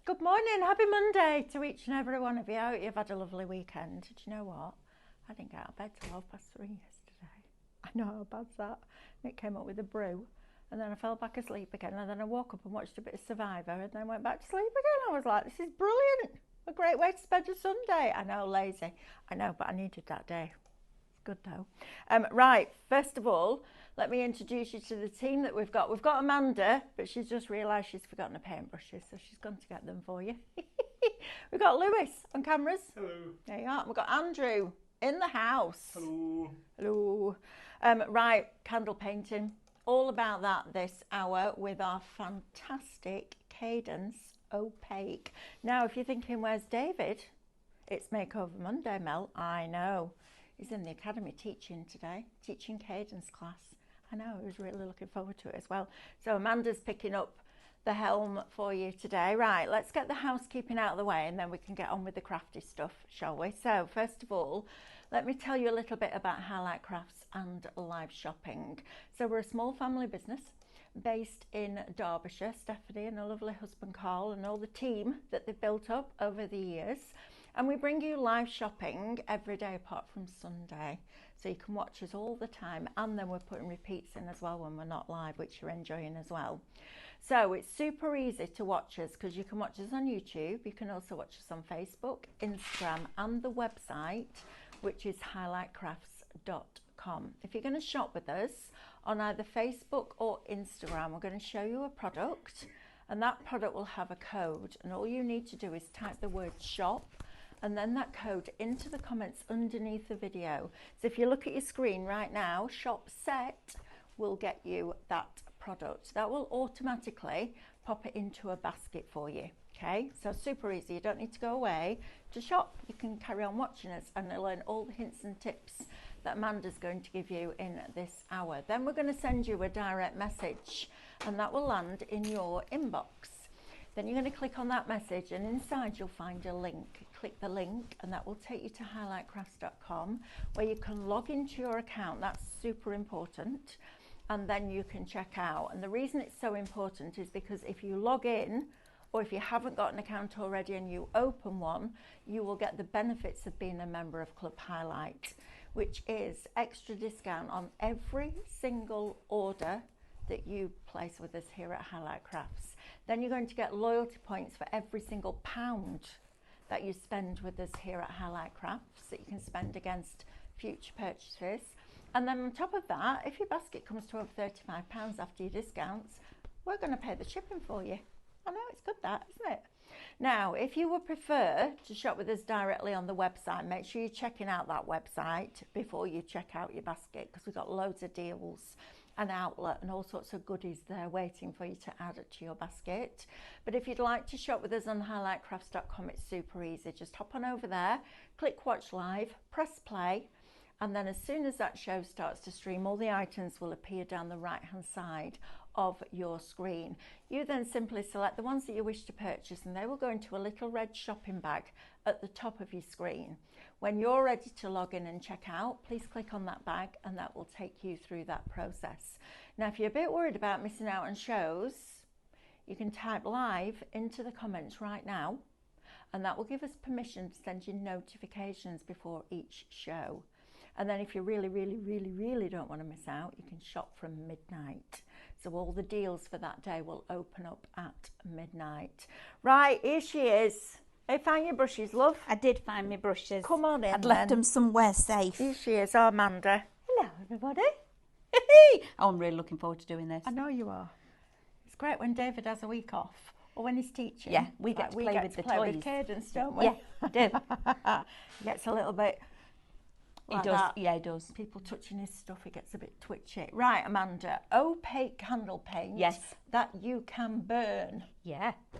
Good morning, happy Monday to each and every one of you. I hope you've had a lovely weekend. Do you know what? I didn't get out of bed till 3:30 yesterday. I know how bad's that. Nick came up with a brew and then I fell back asleep again, and then I woke up and watched a bit of Survivor and then went back to sleep again. I was like, this is brilliant. A great way to spend a Sunday. I know, lazy. I know, but I needed that day. It's good though. Right, first of all, let me introduce you to the team that we've got. We've got Amanda, but she's just realised she's forgotten her paintbrushes, so she's gone to get them for you. We've got Lewis on cameras. Hello. There you are. We've got Andrew in the house. Hello. Hello. Right, candle painting. All about that this hour with our fantastic Cadence opaque. Now, if you're thinking, where's David? It's Makeover Monday, Mel. I know. He's in the academy teaching today, teaching Cadence class. I know, I was really looking forward to it as well. So Amanda's picking up the helm for you today. Right, let's get the housekeeping out of the way and then we can get on with the crafty stuff, shall we? So first of all, let me tell you a little bit about Highlight Crafts and live shopping. So we're a small family business based in Derbyshire. Stephanie and her lovely husband Carl and all the team that they've built up over the years. And we bring you live shopping every day apart from Sunday. So you can watch us all the time. And then we're putting repeats in as well when we're not live, which you're enjoying as well. So it's super easy to watch us because you can watch us on YouTube. You can also watch us on Facebook, Instagram, and the website, which is highlightcrafts.com. If you're going to shop with us on either Facebook or Instagram, we're going to show you a product. And that product will have a code. And all you need to do is type the word shop and then that code into the comments underneath the video. So if you look at your screen right now, shop set will get you that product. That will automatically pop it into a basket for you. Okay, so super easy. You don't need to go away to shop. You can carry on watching us and learn all the hints and tips that Amanda's going to give you in this hour. Then we're going to send you a direct message and that will land in your inbox. Then you're going to click on that message and inside you'll find a link. Click the link and that will take you to highlightcrafts.com where you can log into your account. That's super important. And then you can check out. And the reason it's so important is because if you log in or if you haven't got an account already and you open one, you will get the benefits of being a member of Club Highlight, which is extra discount on every single order that you place with us here at Highlight Crafts. Then you're going to get loyalty points for every single £1 that you spend with us here at Highlight Crafts that you can spend against future purchases. And then on top of that, if your basket comes to over £35 after your discounts, we're going to pay the shipping for you. I know, it's good that, isn't it? Now, if you would prefer to shop with us directly on the website, make sure you're checking out that website before you check out your basket because we've got loads of deals, an outlet and all sorts of goodies there waiting for you to add it to your basket. But if you'd like to shop with us on highlightcrafts.com, it's super easy. Just hop on over there, click watch live, press play, and then as soon as that show starts to stream, all the items will appear down the right hand side of your screen. You then simply select the ones that you wish to purchase and they will go into a little red shopping bag at the top of your screen. When you're ready to log in and check out, please click on that bag and that will take you through that process. Now, if you're a bit worried about missing out on shows, you can type live into the comments right now and that will give us permission to send you notifications before each show. And then if you really don't want to miss out, you can shop from midnight. So all the deals for that day will open up at midnight. Right, here she is. Hey, found your brushes, love? I did find my brushes. Come on in. I'd left them somewhere safe. Here she is, our Amanda. Hello, everybody. Oh, I'm really looking forward to doing this. I know you are. It's great when David has a week off or when he's teaching. Yeah, we get to play with the toys. With Cadence, don't we? Yeah, I do. He gets a little bit like he does. that. Yeah, he does. People touching his stuff, he gets a bit twitchy. Right, Amanda, opaque candle paint. Yes. That you can burn. Yeah. Who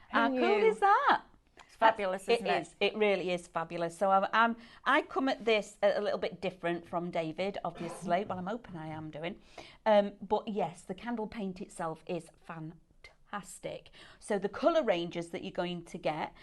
How knew? cool is that? It's fabulous, isn't it? It is. It really is fabulous. So I come at this a little bit different from David, obviously. Well, I'm hoping I am doing. But yes, the candle paint itself is fantastic. So the colour ranges that you're going to get,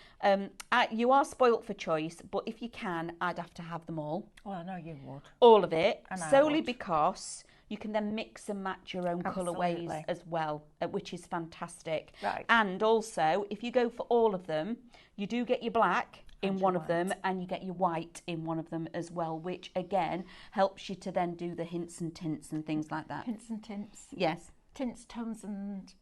you are spoilt for choice, but if you can, I'd have to have them all. Well, I know you would. All of it, And I solely would. because you can then mix and match your own Absolutely. colourways as well, which is fantastic. Right. And also, if you go for all of them, you do get your black in And one your of them, and you get your white in one of them as well, which again helps you to then do the hints and tints and things like that. Hints and tints. Yes. Tints, tones and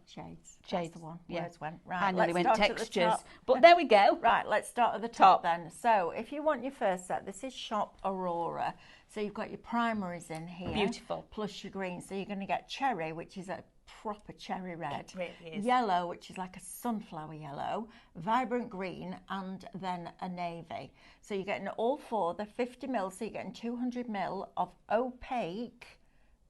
shades. Shades, That's the one. yeah. Words went. Right, I nearly let's went start at the textures, top. but there we go. Right, let's start at the top then. So if you want your first set, this is Shop Aurora. So you've got your primaries in here. Beautiful. Plus your green. So you're going to get cherry, which is a proper cherry red. It really is. Yellow, which is like a sunflower yellow. Vibrant green, and then a navy. So you're getting all four. They're 50 mil, so you're getting 200 mil of opaque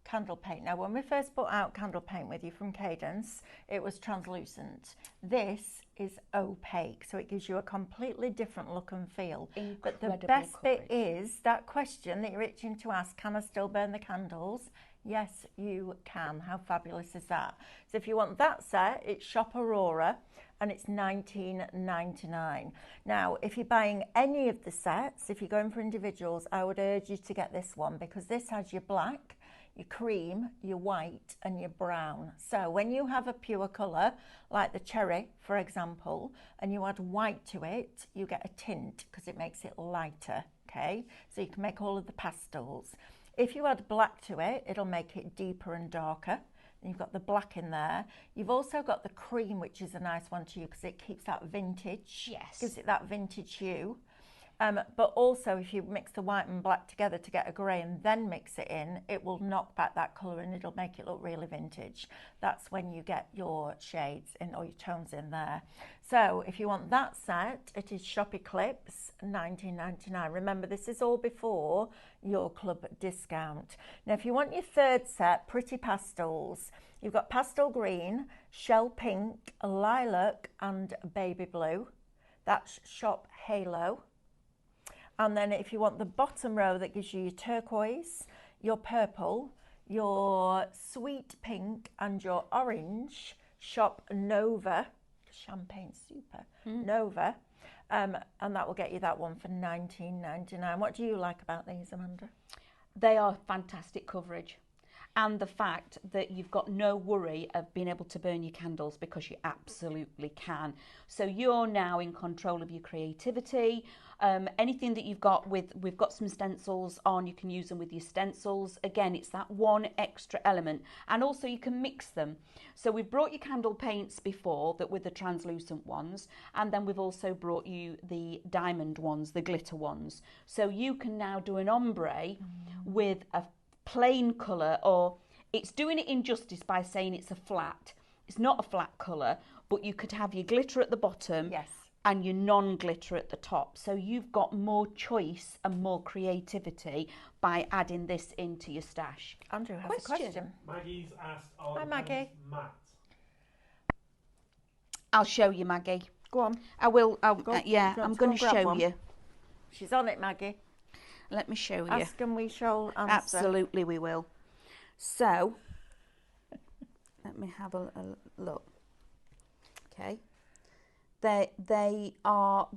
candle paint. Now, when we first brought out candle paint with you from Cadence, it was translucent. This is opaque, so it gives you a completely different look and feel. But the best bit is that question that you're itching to ask, can I still burn the candles? Yes, you can. How fabulous is that? So if you want that set, it's Shop Aurora, and it's $19.99. Now, if you're buying any of the sets, if you're going for individuals, I would urge you to get this one, because this has your black, your cream, your white and your brown. So when you have a pure colour, like the cherry, for example, and you add white to it, you get a tint because it makes it lighter, okay? So you can make all of the pastels. If you add black to it, it'll make it deeper and darker. And you've got the black in there. You've also got the cream, which is a nice one to you because it keeps that vintage. Yes. Gives it that vintage hue. But also, if you mix the white and black together to get a grey and then mix it in, it will knock back that colour and it'll make it look really vintage. That's when you get your shades in or your tones in there. So if you want that set, it is Shop Eclipse, $19.99. Remember, this is all before your club discount. Now, if you want your third set, Pretty Pastels, you've got pastel green, shell pink, lilac and baby blue. That's Shop Halo. And then if you want the bottom row, that gives you your turquoise, your purple, your sweet pink and your orange, Shop Nova, Champagne Super, Nova, and that will get you that one for $19.99. What do you like about these, Amanda? They are fantastic coverage. And the fact that you've got no worry of being able to burn your candles, because you absolutely can. So you're now in control of your creativity. Anything that you've got we've got some stencils on, you can use them with your stencils. Again, it's that one extra element. And also you can mix them. So we've brought you candle paints before that with the translucent ones. And then we've also brought you the diamond ones, the glitter ones. So you can now do an ombre with a plain colour, or it's doing it injustice by saying it's a flat. It's not a flat colour, but you could have your glitter at the bottom. Yes. And your non-glitter at the top. So you've got more choice and more creativity by adding this into your stash. Andrew has a question. Maggie's asked, are Hi, the Maggie. pens matte? I'll show you, Maggie. Go on. I will. Yeah, I'm going to show you. She's on it, Maggie. Let me show you. Ask and we shall answer. Absolutely, we will. So, let me have a look. Okay. They are...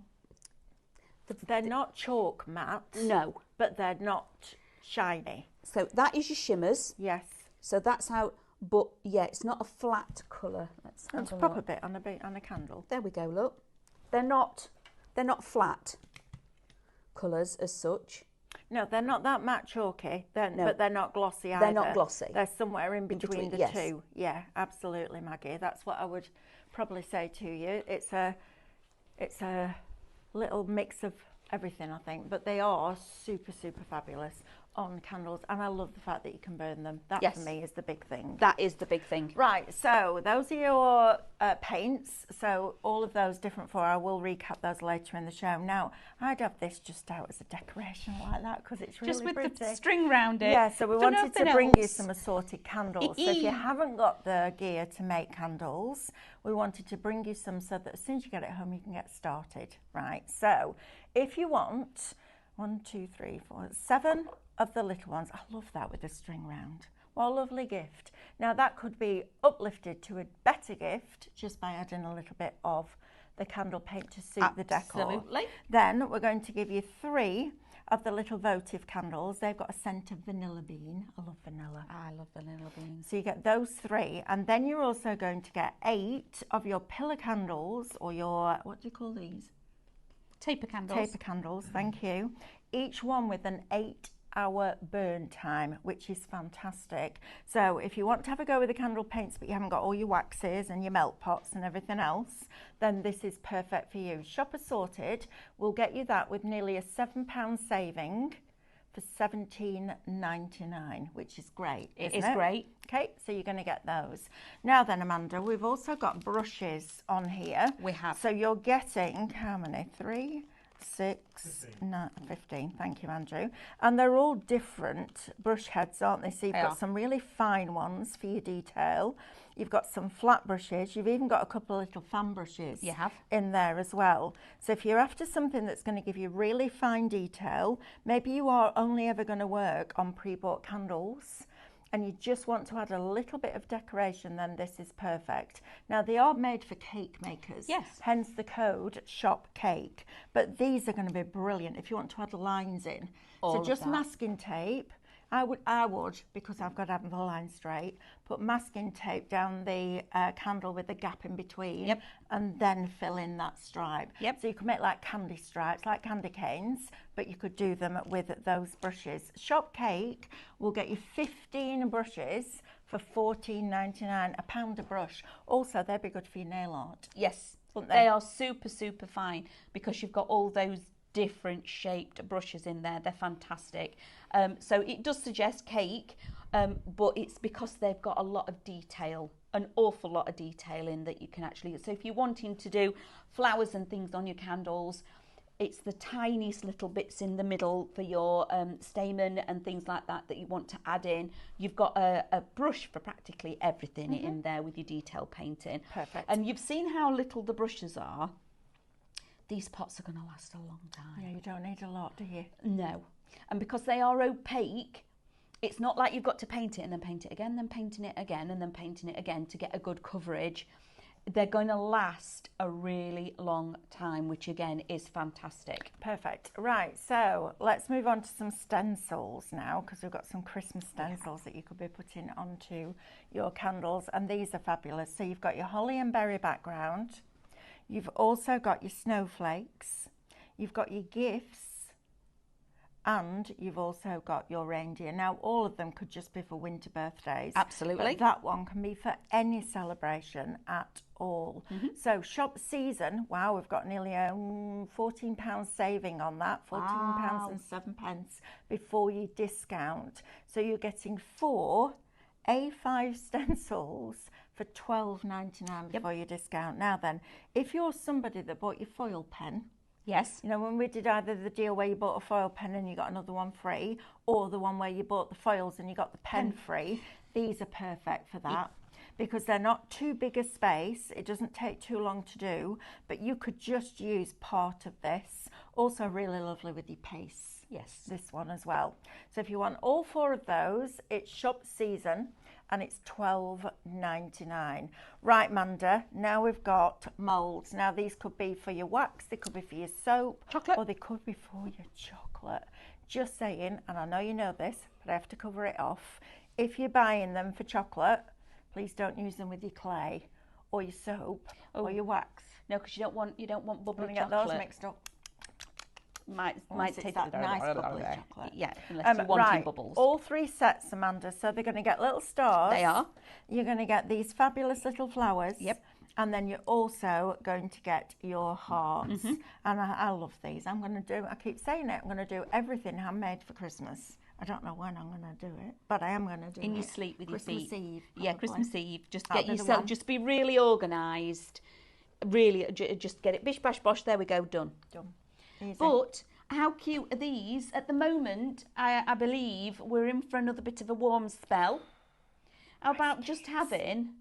They're not chalk matte. No. But they're not shiny. So that is your shimmers. Yes. So that's how... But yeah, it's not a flat colour. Let's have That's a a proper look. bit on a candle. There we go, look. They're not flat colours as such. No, they're not that matte chalky, No. but they're not glossy either. They're not glossy. They're somewhere in between the yes. two. Yeah, absolutely, Maggie. That's what I would probably say to you. It's a little mix of everything, I think, but they are super, super fabulous on candles, and I love the fact that you can burn them. That Yes. for me is the big thing. That is the big thing. Right, so those are your paints. So all of those different for, I will recap those later in the show. Now, I'd have this just out as a decoration like that because it's really Just with pretty. the string round it. Yeah, so we For wanted to nothing bring you else. some assorted candles. So if you haven't got the gear to make candles, we wanted to bring you some so that as soon as you get it home, you can get started, right? So if you want 1, 2, 3, 4, 7 of the little ones. I love that with the string round. What a lovely gift. Now that could be uplifted to a better gift just by adding a little bit of the candle paint to suit the decor. Absolutely. Then we're going to give you 3 of the little votive candles. They've got a scent of vanilla bean. I love vanilla. I love vanilla beans. So you get those 3, and then you're also going to get 8 of your pillar candles, or your, what do you call these? Taper candles. Taper candles, thank you. Each one with an 8-hour burn time, which is fantastic. So if you want to have a go with the candle paints but you haven't got all your waxes and your melt pots and everything else, then this is perfect for you. Shop Assorted will get you that with nearly a £7 saving for $17.99, which is great. It is great. Okay, so you're going to get those. Now then, Amanda, we've also got brushes on here. We have. So you're getting, how many? 3, 6, 9, 15. Thank you, Andrew. And they're all different brush heads, aren't they? So you've got some really fine ones for your detail. You've got some flat brushes. You've even got a couple of little fan brushes in there as well. So if you're after something that's going to give you really fine detail, maybe you are only ever going to work on pre-bought candles, and you just want to add a little bit of decoration, then this is perfect. Now, they are made for cake makers. Yes. Hence the code shop cake. But these are going to be brilliant if you want to add lines in. So just masking tape. I would, because I've got to have the line straight, put masking tape down the candle with the gap in between, and then fill in that stripe. So you can make like candy stripes, like candy canes, but you could do them with those brushes. Shop Cake will get you 15 brushes for $14.99, £1 a brush. Also, they'd be good for your nail art. Yes, wouldn't they are super, super fine because you've got all those different shaped brushes in there. They're fantastic. So it does suggest cake, but it's because they've got a lot of detail, an awful lot of detail in that you can actually, so if you're wanting to do flowers and things on your candles, it's the tiniest little bits in the middle for your stamen and things like that that you want to add in. You've got a brush for practically everything in there with your detail painting. Perfect. And you've seen how little the brushes are. These pots are going to last a long time. Yeah, you don't need a lot, do you? No. And because they are opaque, it's not like you've got to paint it and then paint it again, then painting it again, and then painting it again to get a good coverage. They're going to last a really long time, which again is fantastic. Perfect. Right, so let's move on to some stencils now, because we've got some Christmas stencils that you could be putting onto your candles, and these are fabulous. So you've got your holly and berry background. You've also got your snowflakes, you've got your gifts, and you've also got your reindeer. Now, all of them could just be for winter birthdays. Absolutely. But that one can be for any celebration at all. So shop season, wow, we've got nearly a £14 saving on that, £14 and 7 pence before you discount. So you're getting 4 A5 stencils for $12.99 before you discount. Now then, if you're somebody that bought your foil pen, yes, you know, when we did either the deal where you bought a foil pen and you got another one free, or the one where you bought the foils and you got the pen free, these are perfect for that. Because they're not too big a space, it doesn't take too long to do, but you could just use part of this. Also really lovely with your paste. Yes. This one as well. So if you want all 4 of those, it's shop season and it's $12.99. Right, Manda, now we've got moulds. Now these could be for your wax, they could be for your soap, chocolate, or they could be for your chocolate. Just saying, and I know you know this, but I have to cover it off. If you're buying them for chocolate, please don't use them with your clay or your soap or your wax. No, because you don't want bubbly chocolate. Get those mixed up. Might take that nice bubbly chocolate. Yeah, unless you're wanting right. bubbles. All 3 sets, Amanda. So they're going to get little stars. They are. You're going to get these fabulous little flowers. Yep. And then you're also going to get your hearts. And I love these. I keep saying it, I'm going to do everything handmade for Christmas. I don't know when I'm going to do it, but I am going to do it. In your sleep with Christmas your feet. Eve. Yeah, Christmas Eve. Just That'll get be the yourself, one. just be really organised. Really, just get it. Bish, bash, bosh. There we go. Done. Easy. But how cute are these? At the moment, I believe we're in for another bit of a warm spell. How about just having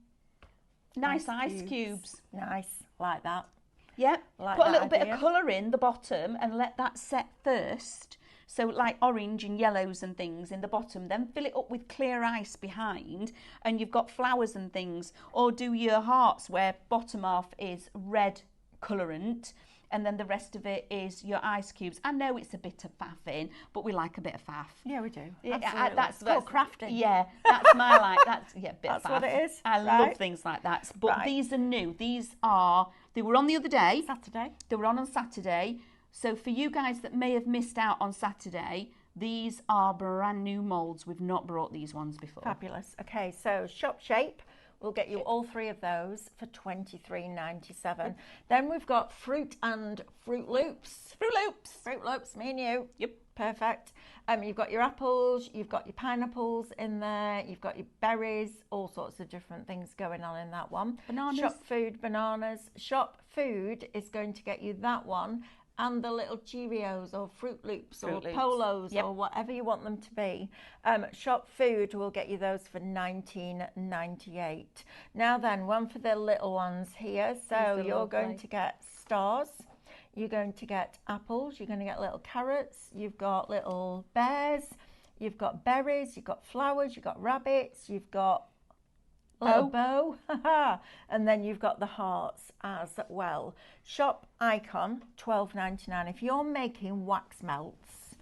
nice ice cubes? Nice, like that. Yep. Like Put a that little bit idea. of colour in the bottom and let that set first. So like orange and yellows and things in the bottom, then fill it up with clear ice behind and you've got flowers and things. Or do your hearts where bottom half is red colourant and then the rest of it is your ice cubes. I know it's a bit of faffing, but we like a bit of faff. Yeah, we do. Absolutely. That's called crafting. Yeah, that's my like. That's bit That's of faff. what it is. I love things like that. But these are new. They were on the other day. Saturday. They were on Saturday. So for you guys that may have missed out on Saturday, these are brand new moulds. We've not brought these ones before. Fabulous. Okay, so Shop Shape. We'll get you all three of those for $23.97. Then we've got Fruit and Fruit Loops. Fruit Loops, me and you. Yep. Perfect. You've got your apples, you've got your pineapples in there, you've got your berries, all sorts of different things going on in that one. Bananas. Shop Food, bananas. Shop Food is going to get you that one and the little Cheerios or Fruit Loops or Polos or whatever you want them to be. Shop Food will get you those for $19.98. Now then, one for the little ones here. So you're going to get stars. You're going to get apples, you're going to get little carrots, you've got little bears, you've got berries, you've got flowers, you've got rabbits, you've got little bow, and then you've got the hearts as well. Shop Icon, $12.99. If you're making wax melts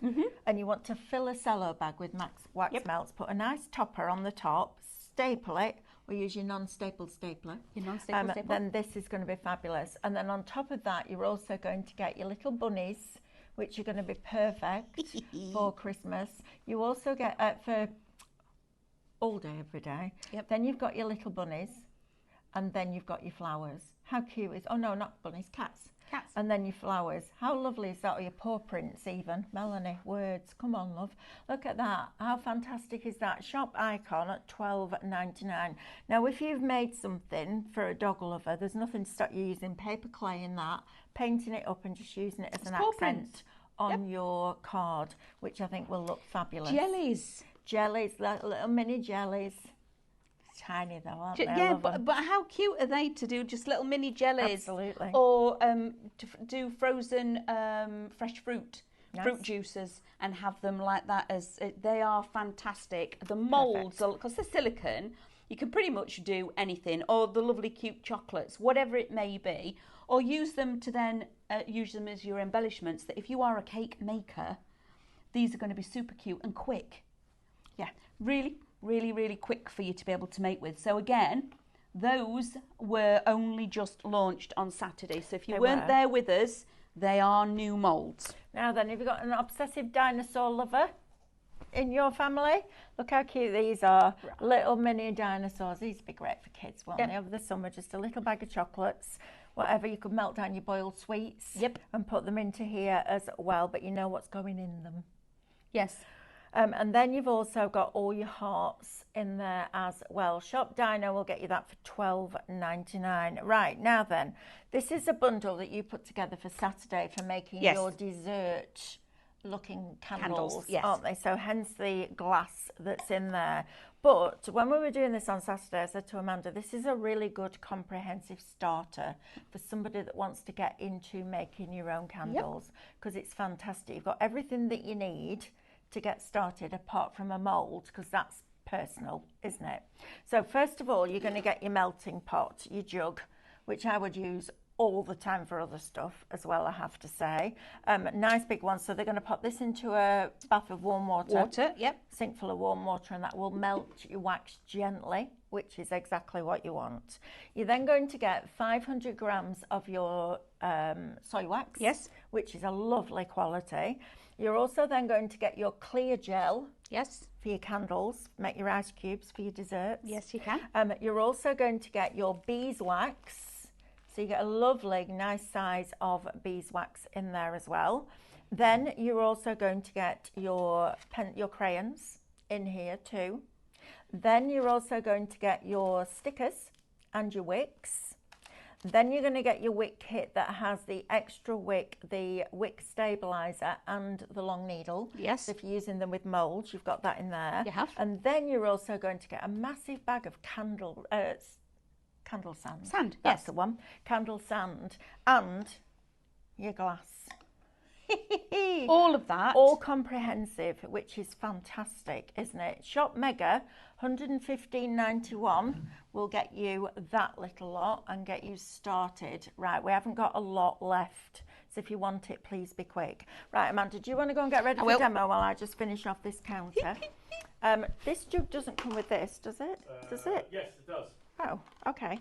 and you want to fill a cello bag with wax melts, put a nice topper on the top, staple it, or use your non-staple stapler. Then this is going to be fabulous. And then on top of that, you're also going to get your little bunnies, which are going to be perfect for Christmas. You also get for all day, every day. Then you've got your little bunnies, and then you've got your flowers. How cute is? Oh no, not bunnies, cats. And then your flowers. How lovely is that? Or your paw prints even. Melanie, words. Come on, love. Look at that. How fantastic is that? Shop Icon at $12.99. Now, if you've made something for a dog lover, there's nothing to stop you using paper clay in that, painting it up and just using it as an accent on your card, which I think will look fabulous. Jellies, little mini jellies. Tiny though, aren't they? Yeah, but how cute are they to do just little mini jellies? Absolutely. Or to do frozen fresh fruit juices and have them like that. They are fantastic. The moulds, because they're silicone, you can pretty much do anything. Or the lovely cute chocolates, whatever it may be. Or use them to then use them as your embellishments. That if you are a cake maker, these are going to be super cute and quick. Yeah, really quick for you to be able to make with. So again, those were only just launched on Saturday. So if you weren't there with us, they are new moulds. Now then, have you got an obsessive dinosaur lover in your family? Look how cute these are. Little mini dinosaurs. These would be great for kids, won't they? Over the summer, just a little bag of chocolates, whatever. You could melt down your boiled sweets and put them into here as well, but you know what's going in them. Yes. And then you've also got all your hearts in there as well. Shop Dino will get you that for $12.99. Right, now then, this is a bundle that you put together for Saturday for making your dessert looking candles, aren't they? So hence the glass that's in there. But when we were doing this on Saturday, I said to Amanda, this is a really good comprehensive starter for somebody that wants to get into making your own candles, because it's fantastic. You've got everything that you need to get started apart from a mould, because that's personal, isn't it? So first of all, you're going to get your melting pot, your jug, which I would use all the time for other stuff as well, I have to say. Nice big one. So they're going to pop this into a bath of warm water. Sink full of warm water, and that will melt your wax gently, which is exactly what you want. You're then going to get 500 grams of your soy wax, which is a lovely quality. You're also then going to get your clear gel for your candles, make your ice cubes for your desserts. Yes, you can. You're also going to get your beeswax. So you get a lovely, nice size of beeswax in there as well. Then you're also going to get your crayons in here too. Then you're also going to get your stickers and your wicks. Then you're going to get your wick kit that has the extra wick, the wick stabilizer, and the long needle. Yes. So if you're using them with moulds, you've got that in there. You have. And then you're also going to get a massive bag of candle sand. That's the one. Candle sand and your glass. All of that. All comprehensive, which is fantastic, isn't it? Shop Mega, $115.91 will get you that little lot and get you started. Right, we haven't got a lot left So if you want it, please be quick. Right, Amanda, do you want to go and get ready for demo while I just finish off this counter? This jug doesn't come with this, does it? Does it? Yes, it does. Oh, okay.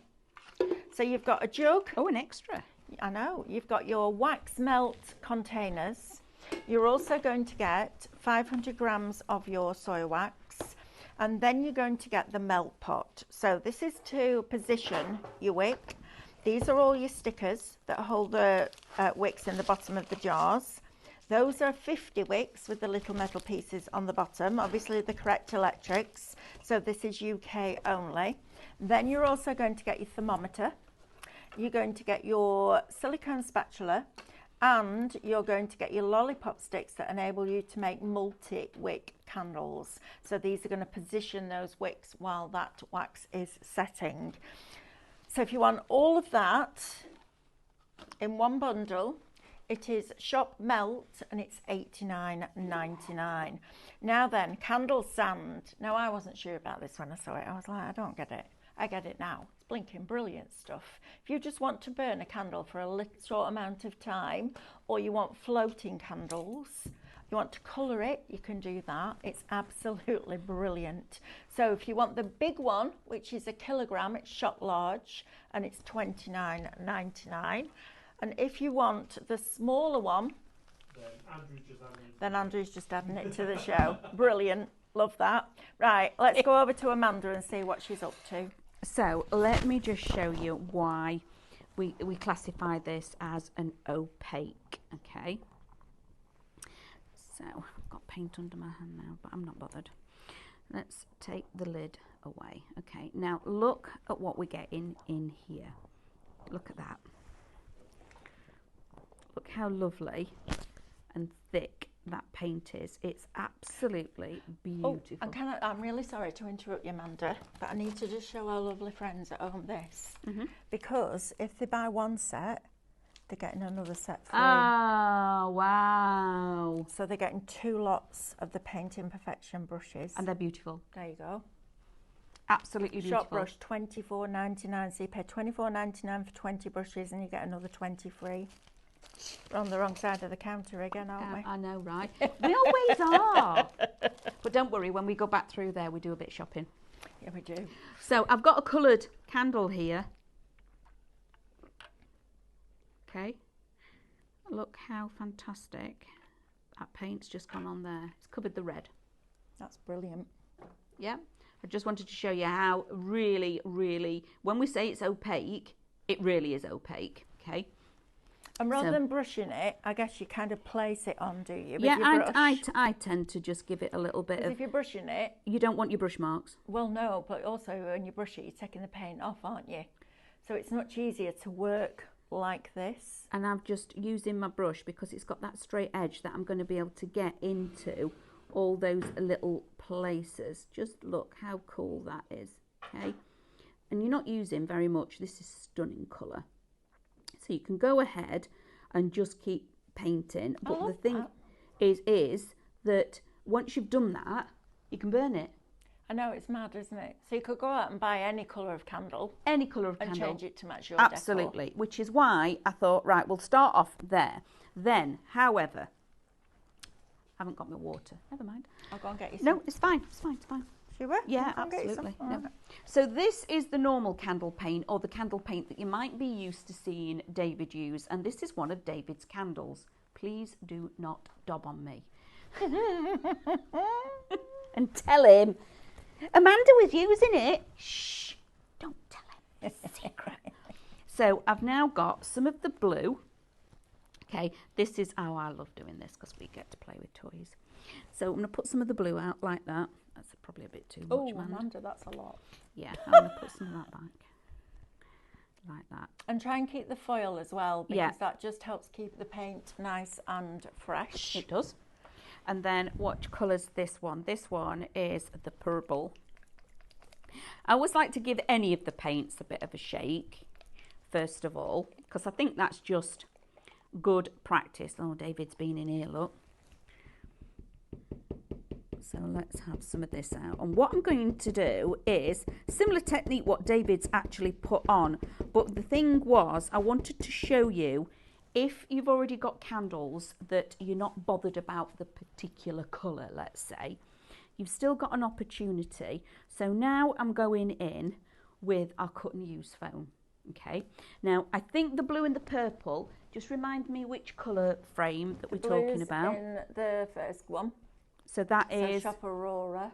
So you've got a jug. Oh, an extra. I know. You've got your wax melt containers. You're also going to get 500 grams of your soy wax, and then you're going to get the melt pot. So this is to position your wick. These are all your stickers that hold the wicks in the bottom of the jars. Those are 50 wicks with the little metal pieces on the bottom, obviously the correct electrics. So this is UK only. Then you're also going to get your thermometer. You're going to get your silicone spatula, and you're going to get your lollipop sticks that enable you to make multi-wick candles. So these are going to position those wicks while that wax is setting. So if you want all of that in one bundle, it is shop melt and it's $89.99. Now then, candle sand. Now I wasn't sure about this when I saw it. I was like, I don't get it. I get it now. It's blinking brilliant stuff. If you just want to burn a candle for a short amount of time, or you want floating candles, you want to colour it, you can do that. It's absolutely brilliant. So if you want the big one, which is a kilogram, it's shop large, and it's $29.99. And if you want the smaller one, then Andrew's just adding it to the show. Brilliant. Love that. Right, let's go over to Amanda and see what she's up to. So let me just show you why we classify this as an opaque, okay? So I've got paint under my hand now, but I'm not bothered. Let's take the lid away. Okay, now look at what we're getting in here. Look at that. Look how lovely and thick that paint is. It's absolutely beautiful. Oh, and I'm really sorry to interrupt you, Amanda, but I need to just show our lovely friends at home this. Because if they buy one set, they're getting another set free. Oh, wow. So they're getting 2 lots of the Paint Imperfection brushes. And they're beautiful. There you go. Absolutely beautiful. Shop brush, $24.99. So you pay $24.99 for 20 brushes and you get another 20 free. We're on the wrong side of the counter again, aren't we? I know, right? We always are. But don't worry, when we go back through there, we do a bit of shopping. Yeah, we do. So I've got a coloured candle here. Okay. Look how fantastic that paint's just gone on there. It's covered the red. That's brilliant. Yeah. I just wanted to show you how really, when we say it's opaque, it really is opaque. Okay. And rather than brushing it, I guess you kind of place it on, do you? Yeah, I tend to just give it a little bit of... If you're brushing it... You don't want your brush marks. Well, no, but also when you brush it, you're taking the paint off, aren't you? So it's much easier to work like this. And I'm just using my brush because it's got that straight edge that I'm going to be able to get into all those little places. Just look how cool that is, okay? And you're not using very much. This is stunning colour. So you can go ahead and just keep painting. But the thing is that once you've done that, you can burn it. I know, it's mad, isn't it? So you could go out and buy any colour of candle. Any colour of and candle. change it to match your Absolutely. Decor. Which is why I thought, right, we'll start off there. Then, however, I haven't got my water. Never mind. I'll go and get you some. No, it's fine. It's fine. It's fine. Sure? Yeah, absolutely. No. So this is the normal candle paint, or the candle paint that you might be used to seeing David use, and this is one of David's candles. Please do not dob on me. And tell him, Amanda was using it. Shh, don't tell him. It's a secret. So I've now got some of the blue. Okay, this is how I love doing this because we get to play with toys. So I'm going to put some of the blue out like that. That's probably a bit too much, Amanda, that's a lot. Yeah, I'm going to put some of that back. Like that. And try and keep the foil as well, because that just helps keep the paint nice and fresh. It does. And then what colour's this one? This one is the purple. I always like to give any of the paints a bit of a shake, first of all, because I think that's just good practice. Oh, David's been in here, look. So let's have some of this out. And what I'm going to do is similar technique what David's actually put on. But the thing was, I wanted to show you if you've already got candles that you're not bothered about the particular colour, let's say, you've still got an opportunity. So now I'm going in with our cut and use foam. Okay, now I think the blue and the purple, just remind me which colour frame that we're talking about. In the first one. So that is Shop Aurora,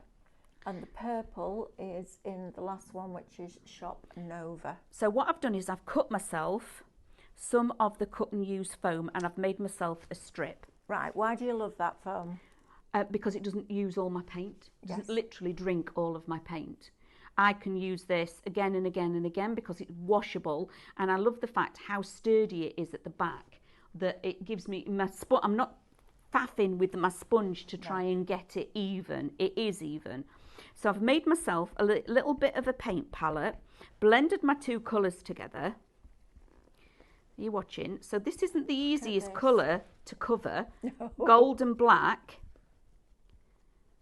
and the purple is in the last one, which is Shop Nova. So what I've done is I've cut myself some of the cut and use foam, and I've made myself a strip. Right, why do you love that foam? Because it doesn't use all my paint. It doesn't Yes. literally drink all of my paint. I can use this again and again and again because it's washable, and I love the fact how sturdy it is at the back, that it gives me I'm not faffing with my sponge to try and get it even. It is even. So I've made myself a little bit of a paint palette, blended my two colours together. Are you watching? So this isn't the easiest colour to cover. No. Gold and black.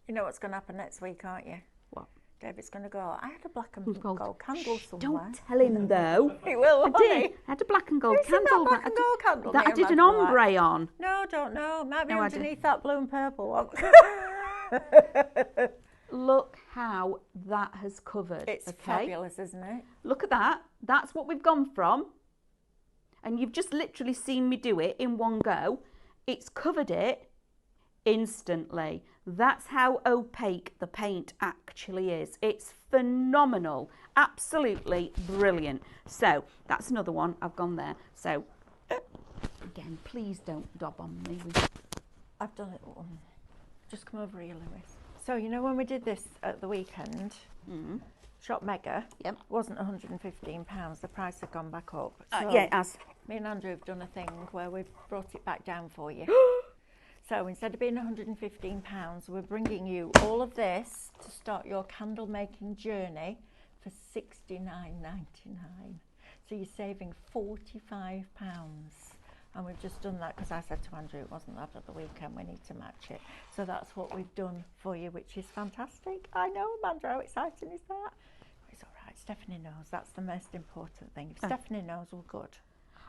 You know what's going to happen next week, aren't you? What? David's going to go, I had a black and gold candle somewhere. Don't tell him though. He will, won't I did. he? I had a black and gold Have you seen candle. that black and gold candle that I near did an Man's Black? ombre on. No, don't know. Might be No, I did. underneath that blue and purple one. Look how that has covered. It's okay? fabulous, isn't it? Look at that. That's what we've gone from. And you've just literally seen me do it in one go. It's covered it instantly. That's how opaque the paint actually is. It's phenomenal. Absolutely brilliant. So that's another one. I've gone there. So again, please don't dob on me. I've done it all. Just come over here, Lewis. So, you know, when we did this at the weekend, Shop Mega, Yep. wasn't £115. The price had gone back up. So Yeah, it has. me and Andrew have done a thing where we've brought it back down for you. So instead of being £115, we're bringing you all of this to start your candle making journey for $69.99. So you're saving £45. And we've just done that because I said to Andrew it wasn't that at the weekend, we need to match it. So that's what we've done for you, which is fantastic. I know, Amanda, how exciting is that? It's all right, Stephanie knows. That's the most important thing. If Stephanie knows, we're good.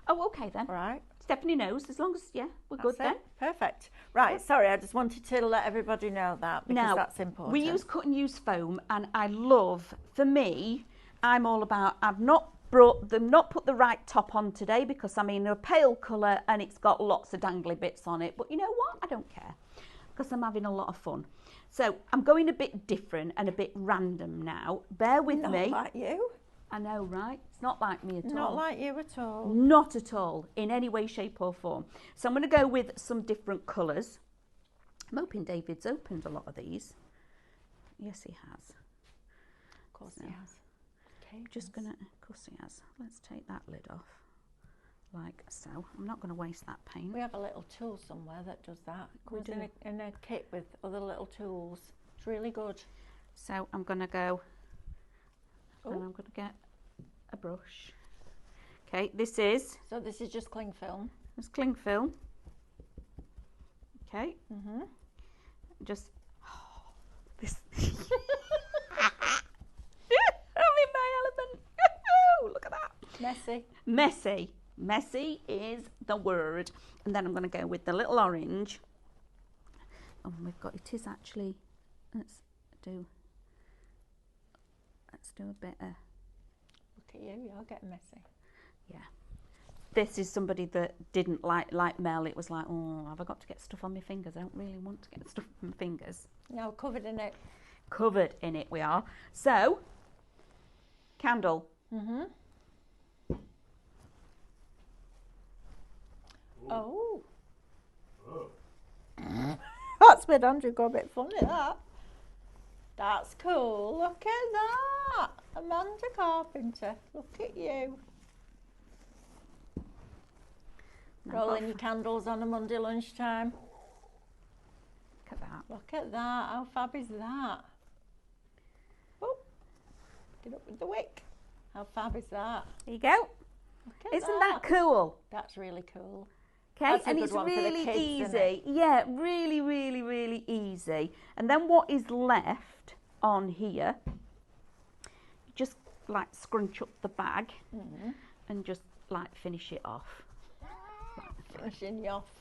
Oh, okay then. All right? Stephanie knows, as long as, yeah, we're That's good then. it. Perfect. Right, sorry, I just wanted to let everybody know that because Now, that's important. we use cut and use foam, and I love, for me, I'm all about, I've not put the right top on today because I'm in a pale colour and it's got lots of dangly bits on it. But you know what? I don't care because I'm having a lot of fun. So I'm going a bit different and a bit random now. Bear with me. Not like you. I know, right? It's not like me at all. Not like you at all. Not at all, in any way, shape or form. So I'm going to go with some different colours. I'm hoping David's opened a lot of these. Yes, he has. Of course So, he has. Okay, Just going to, of course he has. Let's take that lid off, like so. I'm not going to waste that paint. We have a little tool somewhere that does that. We Comes do. in a kit with other little tools. It's really good. So I'm going to go, and Oh. I'm going to get a brush. Okay, this is So this is just cling film. cling film. Okay, Mm-hmm. just this. I'm in my element. Look at that. Messy. Messy. Messy is the word. And then I'm going to go with the little orange. Oh, we've got, it is actually, let's do a bit of, Look at you, you're getting messy. yeah. This is somebody that didn't like Mel. It was like, oh, have I got to get stuff on my fingers? I don't really want to get stuff on my fingers. Now covered in it. Covered in it we are. So, candle. Mm-hmm. Oh. That's made Andrew go a bit funny, that. That's cool. Look at that. Amanda Carpenter. Look at you. Now, Rolling your candles on a Monday lunchtime. look at that. Look at that. How fab is that? Oh, get up with the wick. How fab is that? There you go. Look at Isn't that cool? That's really cool. Okay, That's a and good it's one for the really kids, isn't easy. Yeah, really, really, really easy. And then what is left on here, just like scrunch up the bag and just like finish it off. finishing you off.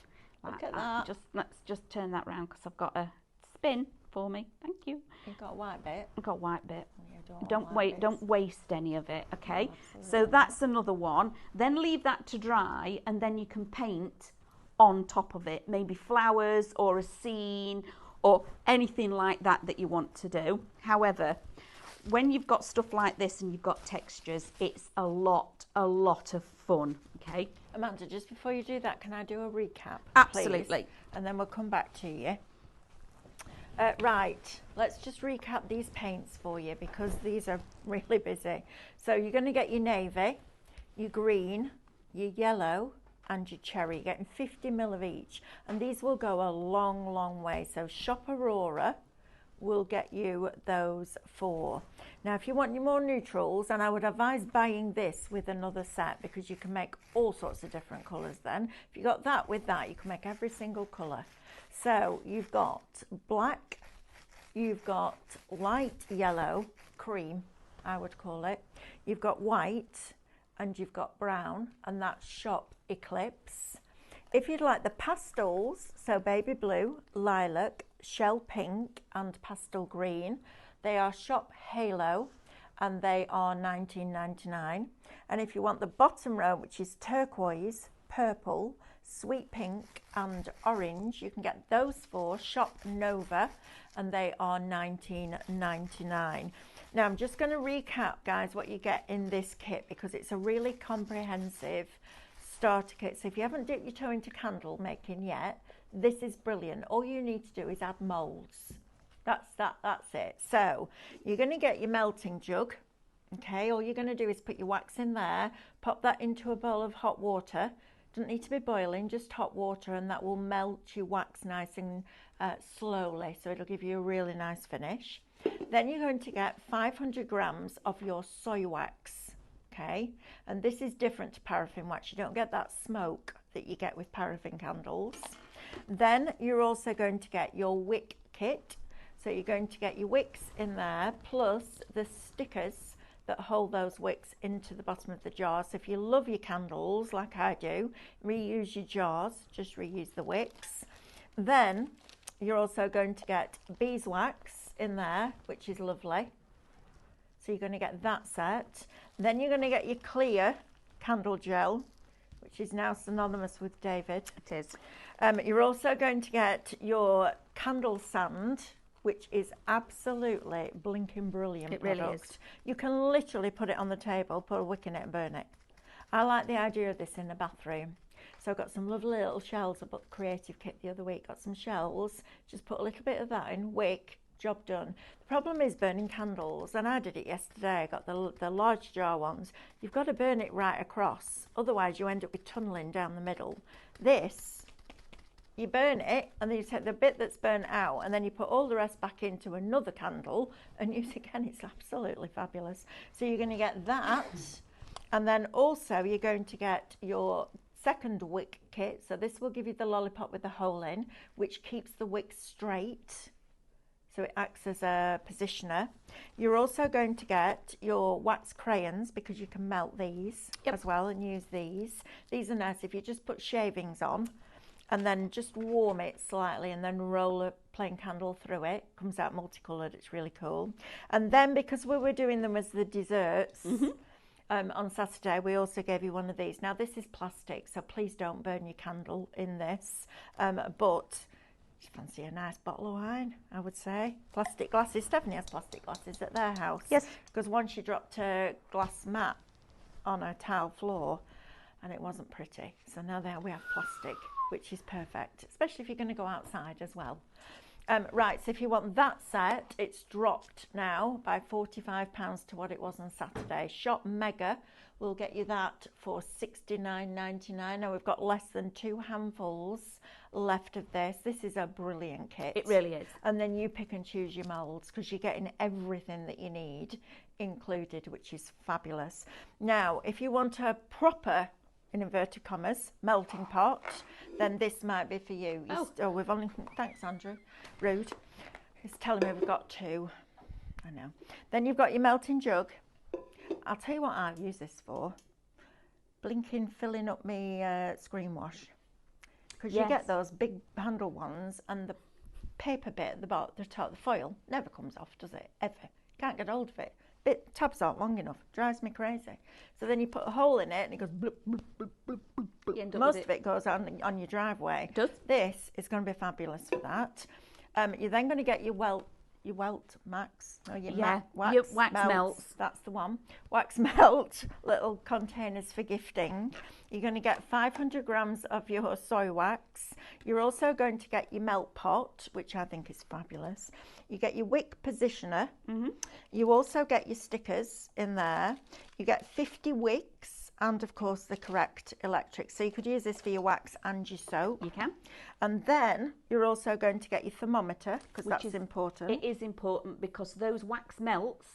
Look Like at that. Let's just turn that round because I've got a spin for me. Thank you. You've got a white bit. I've got a white bit. Oh, yeah, Don't waste any of it, okay? Oh, So that's another one. Then leave that to dry, and then you can paint on top of it, maybe flowers or a scene or anything like that that you want to do. However, when you've got stuff like this and you've got textures, it's a lot of fun, okay? Amanda, just before you do that, can I do a recap? Absolutely. Please? And then we'll come back to you. Right, let's just recap these paints for you because these are really busy. So you're going to get your navy, your green, your yellow and your cherry. You're getting 50 ml of each, and these will go a long way. So Shop Aurora will get you those 4. Now if you want your more neutrals, and I would advise buying this with another set because you can make all sorts of different colours then. If you got that with that, you can make every single colour. So you've got black, you've got light yellow, cream I would call it, you've got white and you've got brown, and that's Shop Eclipse. If you'd like the pastels, so baby blue, lilac, shell pink and pastel green, they are Shop Halo and they are $19.99. And if you want the bottom row, which is turquoise, purple, sweet pink and orange, you can get those 4 Shop Nova and they are $19.99. Now I'm just going to recap, guys, what you get in this kit because it's a really comprehensive starter kit. So if you haven't dipped your toe into candle making yet, this is brilliant. All you need to do is add molds. That's it. So you're going to get your melting jug. Okay, all you're going to do is put your wax in there, pop that into a bowl of hot water. Doesn't need to be boiling, just hot water, and that will melt your wax nice and slowly, so it'll give you a really nice finish. Then you're going to get 500 grams of your soy wax, okay? And this is different to paraffin wax. You don't get that smoke that you get with paraffin candles. Then you're also going to get your wick kit. So you're going to get your wicks in there, plus the stickers that hold those wicks into the bottom of the jar. So if you love your candles like I do, reuse your jars, just reuse the wicks. Then you're also going to get beeswax in there, which is lovely. So you're going to get that set. Then you're going to get your clear candle gel, which is now synonymous with David. It is. You're also going to get your candle sand, which is absolutely blinking brilliant product. Really is. You can literally put it on the table, put a wick in it and burn it. I like the idea of this in the bathroom. So I've got some lovely little shells. I bought Creative Kit the other week, got some shells, just put a little bit of that in, wick, job done. The problem is burning candles, and I did it yesterday. I got the large jar ones. You've got to burn it right across, otherwise you end up with tunnelling down the middle. This, you burn it and then you take the bit that's burnt out and then you put all the rest back into another candle and use it again. It's absolutely fabulous. So you're going to get that, and then also you're going to get your second wick kit. So this will give you the lollipop with the hole in, which keeps the wick straight. So it acts as a positioner. You're also going to get your wax crayons because you can melt these as well and use these. These are nice if you just put shavings on and then just warm it slightly and then roll a plain candle through it. Comes out multicoloured, it's really cool. And then because we were doing them as the desserts, on Saturday, we also gave you one of these. Now this is plastic, so please don't burn your candle in this, but if you fancy a nice bottle of wine, I would say. Plastic glasses. Stephanie has plastic glasses at their house. Yes. Because once she dropped a glass mat on a tile floor and it wasn't pretty. So now we have plastic, which is perfect, especially if you're going to go outside as well. Right, so if you want that set, it's dropped now by £45 to what it was on Saturday. Shop Mega will get you that for $69.99. Now we've got less than 2 handfuls left of this. This is a brilliant kit. It really is. And then you pick and choose your moulds because you're getting everything that you need included, which is fabulous. Now, if you want a proper, in inverted commas, melting pot, then this might be for you. We've only, thanks Andrew, rude. He's telling me we've got 2. I know. Then you've got your melting jug. I'll tell you what I'll use this for. Blinking, filling up my screen wash. because you get those big handle ones and the paper bit at the bottom, the top, the foil never comes off, does it? Ever. Can't get hold of it. Tabs aren't long enough. Drives me crazy. So then you put a hole in it and it goes bloop, bloop, bloop, bloop, bloop, bloop. Most of it goes on your driveway. It does. This is going to be fabulous for that. You're then going to get your wax melts. That's the one. Wax melt, little containers for gifting. You're going to get 500 grams of your soy wax. You're also going to get your melt pot, which I think is fabulous. You get your wick positioner. You also get your stickers in there. You get 50 wicks and, of course, the correct electric. So you could use this for your wax and your soap. You can. And then you're also going to get your thermometer, because that's important. It is important because those wax melts,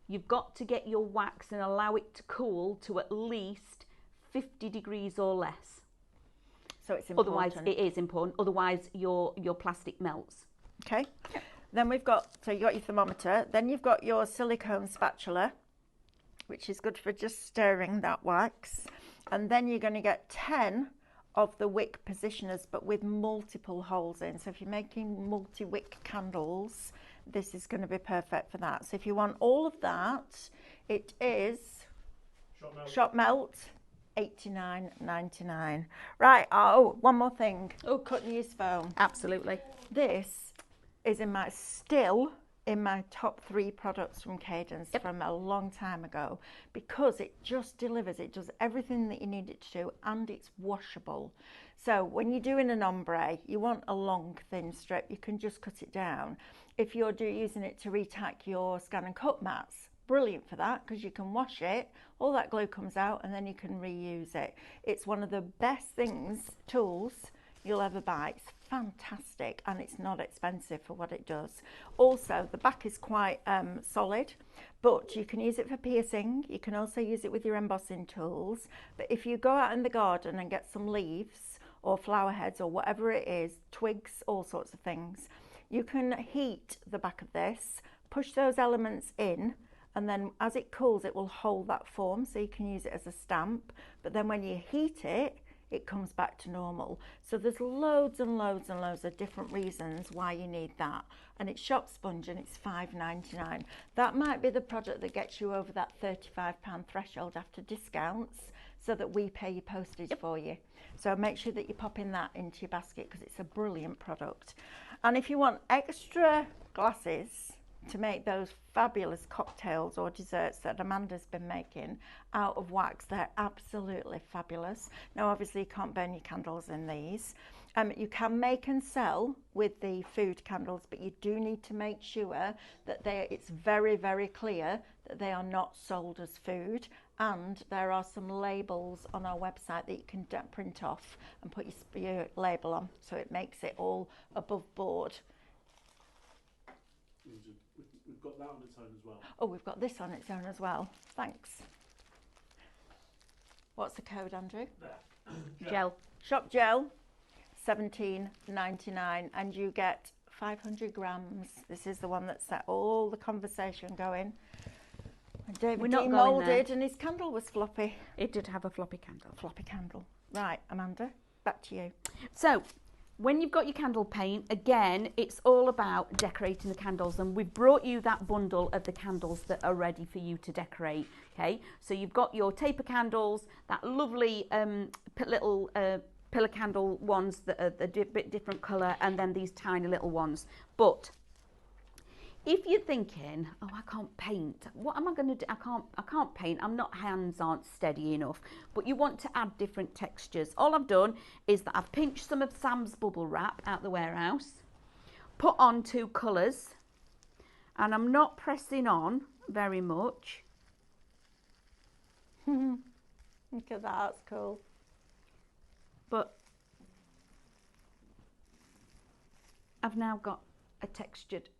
you've got to get your wax and allow it to cool to at least 50 degrees or less. So it's important. Otherwise, it is important. Otherwise, your plastic melts. Okay. Then we've got, so you got your thermometer. Then you've got your silicone spatula, which is good for just stirring that wax. And then you're going to get 10 of the wick positioners, but with multiple holes in. So if you're making multi-wick candles, this is going to be perfect for that. So if you want all of that, it is Shop Melt, $89.99. Right. Oh, one more thing. Oh, cut and use foam. Absolutely. This is still in my top 3 products from Cadence from a long time ago, because it just delivers. It does everything that you need it to do, and it's washable. So when you're doing an ombre, you want a long thin strip, you can just cut it down. If you're using it to retack your scan and cut mats, brilliant for that, because you can wash it, all that glue comes out, and then you can reuse it. It's one of the best tools you'll ever buy. It's fantastic, and it's not expensive for what it does. Also, the back is quite solid, but you can use it for piercing. You can also use it with your embossing tools. But if you go out in the garden and get some leaves or flower heads or whatever it is, twigs, all sorts of things, you can heat the back of this, push those elements in, and then as it cools, it will hold that form, so you can use it as a stamp. But then when you heat it, it comes back to normal. So there's loads and loads and loads of different reasons why you need that. And it's shop sponge, and it's $5.99. That might be the product that gets you over that £35 threshold after discounts, so that we pay your postage for you. So make sure that you pop in that into your basket, because it's a brilliant product. And if you want extra glasses to make those fabulous cocktails or desserts that Amanda's been making out of wax, they're absolutely fabulous. Now, obviously, you can't burn your candles in these. You can make and sell with the food candles, but you do need to make sure that it's very, very clear that they are not sold as food. And there are some labels on our website that you can print off and put your label on, so it makes it all above board. We've got that on its own as well. Oh, we've got this on its own as well. Thanks. What's the code, Andrew? Gel. Shop Gel, $17.99, and you get 500 grams. This is the one that set all the conversation going. And David demoulded, and his candle was floppy. It did have a floppy candle. Floppy candle. Right, Amanda, back to you. So, when you've got your candle paint, again, it's all about decorating the candles, and we've brought you that bundle of the candles that are ready for you to decorate, okay? So you've got your taper candles, that lovely little pillar candle ones that are a bit different colour, and then these tiny little ones. But if you're thinking, oh, I can't paint, what am I going to do? I can't paint, hands aren't steady enough, but you want to add different textures. All I've done is that I've pinched some of Sam's bubble wrap out the warehouse, put on 2 colours, and I'm not pressing on very much. Look at that, that's cool. But I've now got a textured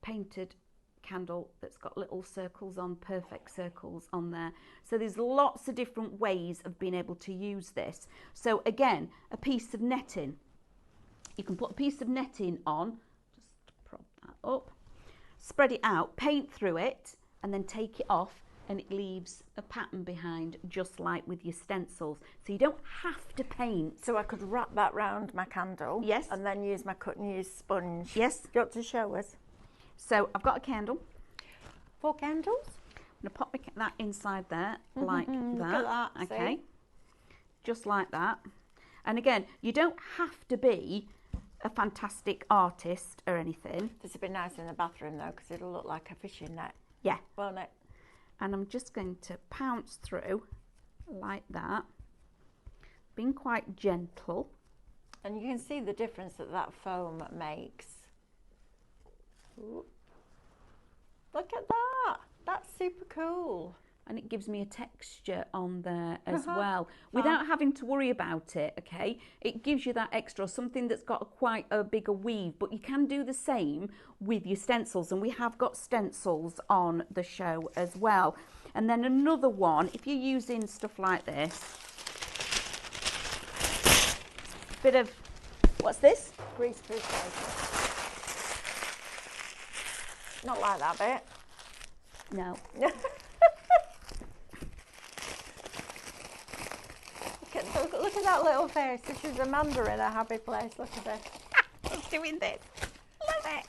painted candle that's got little circles on, perfect circles on there. So there's lots of different ways of being able to use this. So again, a piece of netting. You can put a piece of netting on, just prop that up, spread it out, paint through it, and then take it off and it leaves a pattern behind, just like with your stencils. So you don't have to paint. So I could wrap that round my candle. Yes. And then use my cut and use sponge. Yes. Do you want to show us? So I've got a candle. 4 candles. I'm going to pop that inside there, like that. Look at that, okay. see? Just like that. And again, you don't have to be a fantastic artist or anything. This would be nice in the bathroom though, because it'll look like a fishing net, Yeah. won't it? And I'm just going to pounce through like that, being quite gentle. And you can see the difference that that foam makes. Ooh. Look at that. That's super cool. And it gives me a texture on there as well, without having to worry about it, okay? It gives you that extra, something that's got quite a bigger weave, but you can do the same with your stencils, and we have got stencils on the show as well. And then another one, if you're using stuff like this, bit of, what's this? Greaseproof paper. Not like that bit. No. Look at that little face. This is Amanda in a happy place. Look at this. I'm doing this. Love it.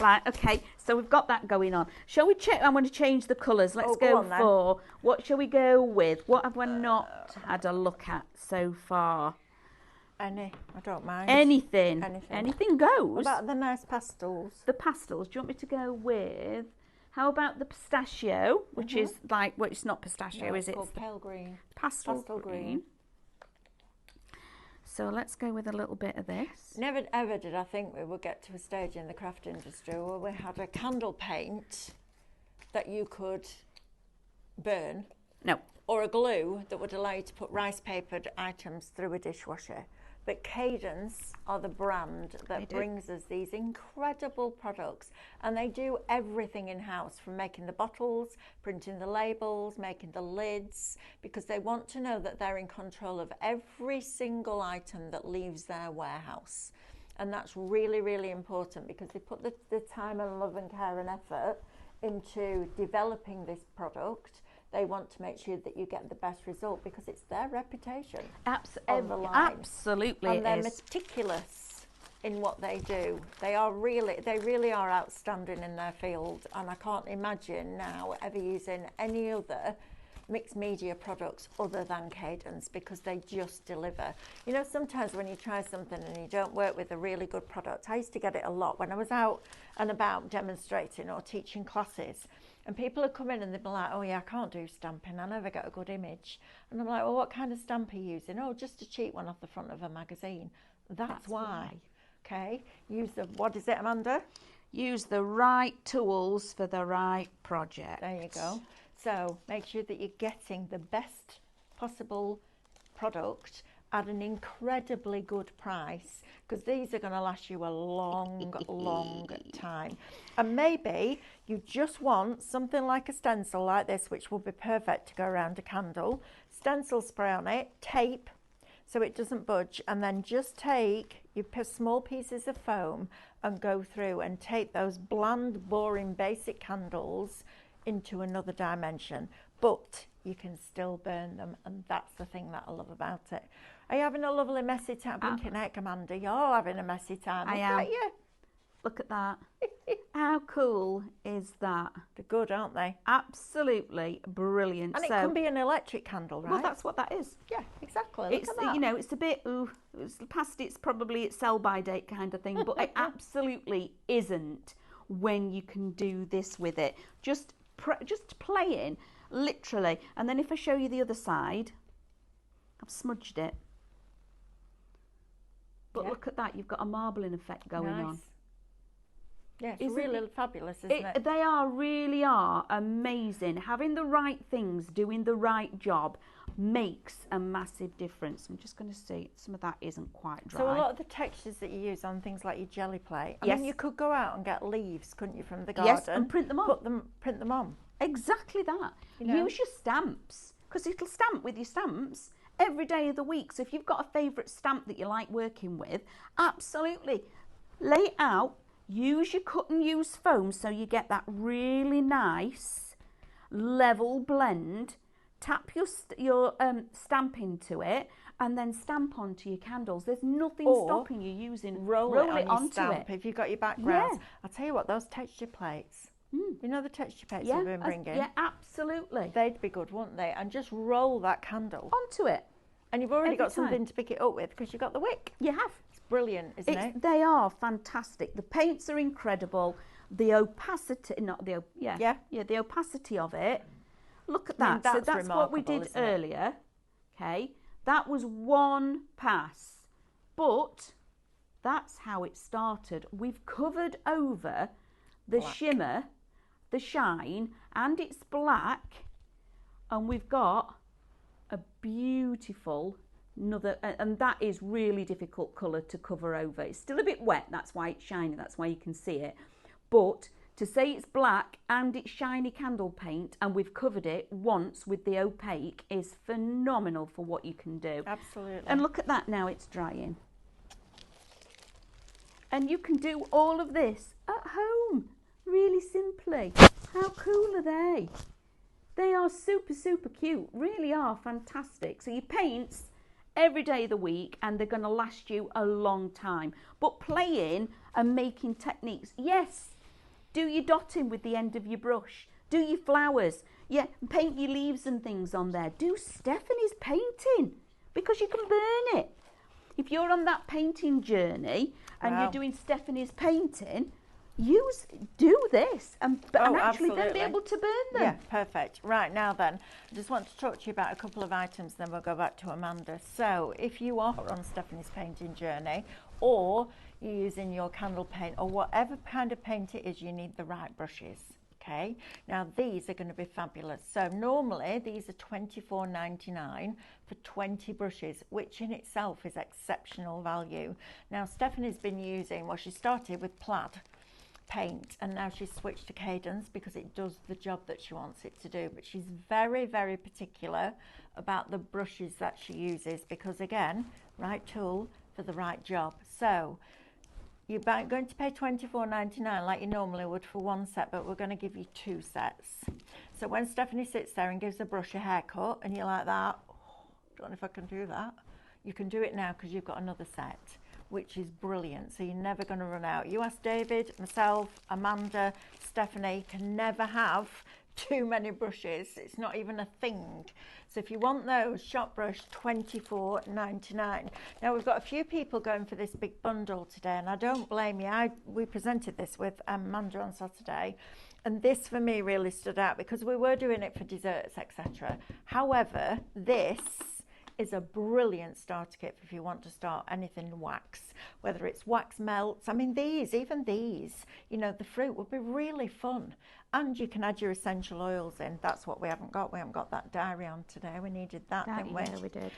Right, okay, so we've got that going on. Shall we check? I'm going to change the colours. Let's go go on then. for, what shall we go with? What have we not had a look at so far? Any, I don't mind. Anything. Anything. Anything goes. What about the nice pastels? The pastels, do you want me to go with, how about the pistachio, which is like, well, it's not pistachio, No, is it? called It's the pale green. pastel green. So let's go with a little bit of this. Never ever did I think we would get to a stage in the craft industry where we had a candle paint that you could burn, No. or a glue that would allow you to put rice papered items through a dishwasher. But Cadence are the brand that brings us these incredible products, and they do everything in-house, from making the bottles, printing the labels, making the lids, because they want to know that they're in control of every single item that leaves their warehouse. And that's really, really important, because they put the time and love and care and effort into developing this product. They want to make sure that you get the best result, because it's their reputation on the line. Absolutely, And they're meticulous in what they do. They really are outstanding in their field, and I can't imagine now ever using any other mixed media products other than Cadence, because they just deliver. You know, sometimes when you try something and you don't work with a really good product, I used to get it a lot when I was out and about demonstrating or teaching classes. And people would come in and they'd be like, oh yeah, I can't do stamping, I never get a good image. And I'm like, well, what kind of stamp are you using? Oh, just a cheap one off the front of a magazine. That's why. Okay, use the, what is it, Amanda? Use the right tools for the right project. There you go. So make sure that you're getting the best possible product at an incredibly good price, because these are going to last you a long, long time. And maybe you just want something like a stencil like this, which will be perfect to go around a candle. Stencil spray on it, tape, so it doesn't budge, and then just take your small pieces of foam and go through and take those bland, boring, basic candles into another dimension. But you can still burn them, and that's the thing that I love about it. Are you having a lovely messy time? Blinking heck, Amanda, you're having a messy time. I am. Look at that. How cool is that? They're good, aren't they? Absolutely brilliant. And it can be an electric candle, right? Well, that's what that is. Yeah, exactly. Look It's, at that. you know, it's a bit, it's past its probably its sell-by date kind of thing, but it absolutely isn't when you can do this with it. Just playing, literally. And then if I show you the other side, I've smudged it. But look at that, you've got a marbling effect going on. Yeah, it's really fabulous, isn't it? They really are amazing. Having the right things, doing the right job makes a massive difference. I'm just going to see, some of that isn't quite dry. So a lot of the textures that you use on things like your jelly plate, I mean, you could go out and get leaves, couldn't you, from the garden? Yes, and print them on. Print them on. Exactly that. You know? Use your stamps, because it'll stamp with your stamps every day of the week. So if you've got a favourite stamp that you like working with, absolutely lay it out. Use your cut and use foam so you get that really nice level blend, tap your stamp into it, and then stamp onto your candles. There's nothing stopping you using roll it on onto your stamp it. if you've got your backgrounds. Yeah. I'll tell you what, those texture plates, you know the texture plates Yeah, we've been bringing? yeah, absolutely. They'd be good, wouldn't they? And just roll that candle. Onto it. And you've already every got something to pick it up with because you've got the wick. You have. It's brilliant, isn't it? They are fantastic. The paints are incredible. The opacity, the opacity of it. Look at that. That's so that's what we did earlier. Okay, that was one pass, but that's how it started. We've covered over the shimmer, the shine, and it's black, and we've got a beautiful another, and that is really difficult colour to cover over. It's still a bit wet, that's why it's shiny, that's why you can see it. But to say it's black and it's shiny candle paint and we've covered it once with the opaque is phenomenal for what you can do. Absolutely. And look at that, now it's drying. And you can do all of this at home, really simply. How cool are they? They are super, super cute, really are fantastic. So your paints every day of the week and they're going to last you a long time. But playing and making techniques, yes, do your dotting with the end of your brush, do your flowers, yeah, paint your leaves and things on there. Do Stephanie's painting because you can burn it. If you're on that painting journey and you're doing Stephanie's painting, do this and actually then be able to burn them. Yeah, perfect. Right, now then, I just want to talk to you about a couple of items, then we'll go back to Amanda. So if you are on Stephanie's painting journey, or you're using your candle paint, or whatever kind of paint it is, you need the right brushes. Okay, now these are going to be fabulous. So normally these are $24.99 for 20 brushes, which in itself is exceptional value. Now Stephanie's been using, well, she started with plaid paint and now she's switched to Cadence because it does the job that she wants it to do. But she's very, very particular about the brushes that she uses because, again, right tool for the right job. So you're going to pay $24.99 like you normally would for one set, but we're going to give you two sets. So when Stephanie sits there and gives a brush a haircut and you're like that, don't know if I can do that, you can do it now because you've got another set, which is brilliant. So you're never going to run out. You ask David, myself, Amanda, Stephanie, can never have too many brushes. It's not even a thing. So if you want those, shop brush, $24.99. Now we've got a few people going for this big bundle today, and I don't blame you. We presented this with Amanda on Saturday, and this for me really stood out because we were doing it for desserts, etc. However, this is a brilliant starter kit if you want to start anything wax, whether it's wax melts. I mean, even these, you know, the fruit would be really fun. And you can add your essential oils in. That's what we haven't got. We haven't got that dairy on today. We needed that, didn't we? Yeah, we did.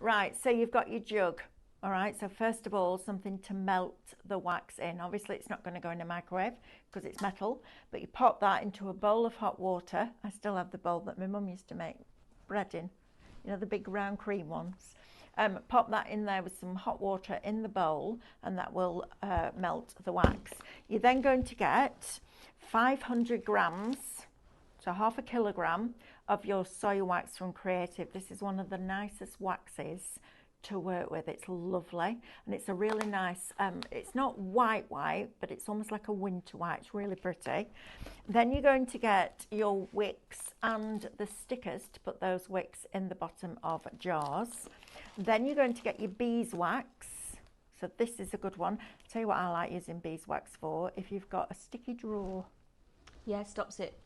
Right, so you've got your jug. All right, so first of all, something to melt the wax in. Obviously, it's not going to go in the microwave because it's metal, but you pop that into a bowl of hot water. I still have the bowl that my mum used to make bread in, you know, the big round cream ones. Pop that in there with some hot water in the bowl, and that will melt the wax. You're then going to get 500 grams, so half a kilogram of your soy wax from Creative. This is one of the nicest waxes to work with. It's lovely, and it's a really nice, it's not white, but it's almost like a winter white. It's really pretty. Then you're going to get your wicks and the stickers to put those wicks in the bottom of jars. Then you're going to get your beeswax. So this is a good one. I'll tell you what I like using beeswax for. If you've got a sticky drawer. Yeah, stops it.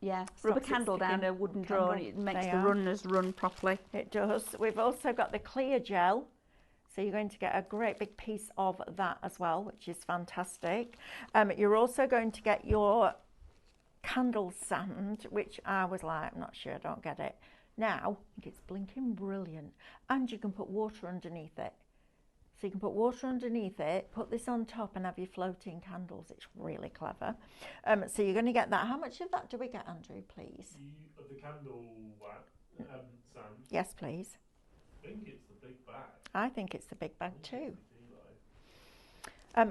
Yeah, rub a candle down a wooden drawer and it makes the runners run properly. It does. We've also got the clear gel. So you're going to get a great big piece of that as well, which is fantastic. You're also going to get your candle sand, which I was like, I'm not sure, I don't get it. Now, I think it's blinking brilliant. And you can put water underneath it. So you can put water underneath it, put this on top and have your floating candles. It's really clever. So you're going to get that. How much of that do we get, Andrew, please? Of the candle sand? Yes, please. I think it's the big bag. I think it's the big bag too.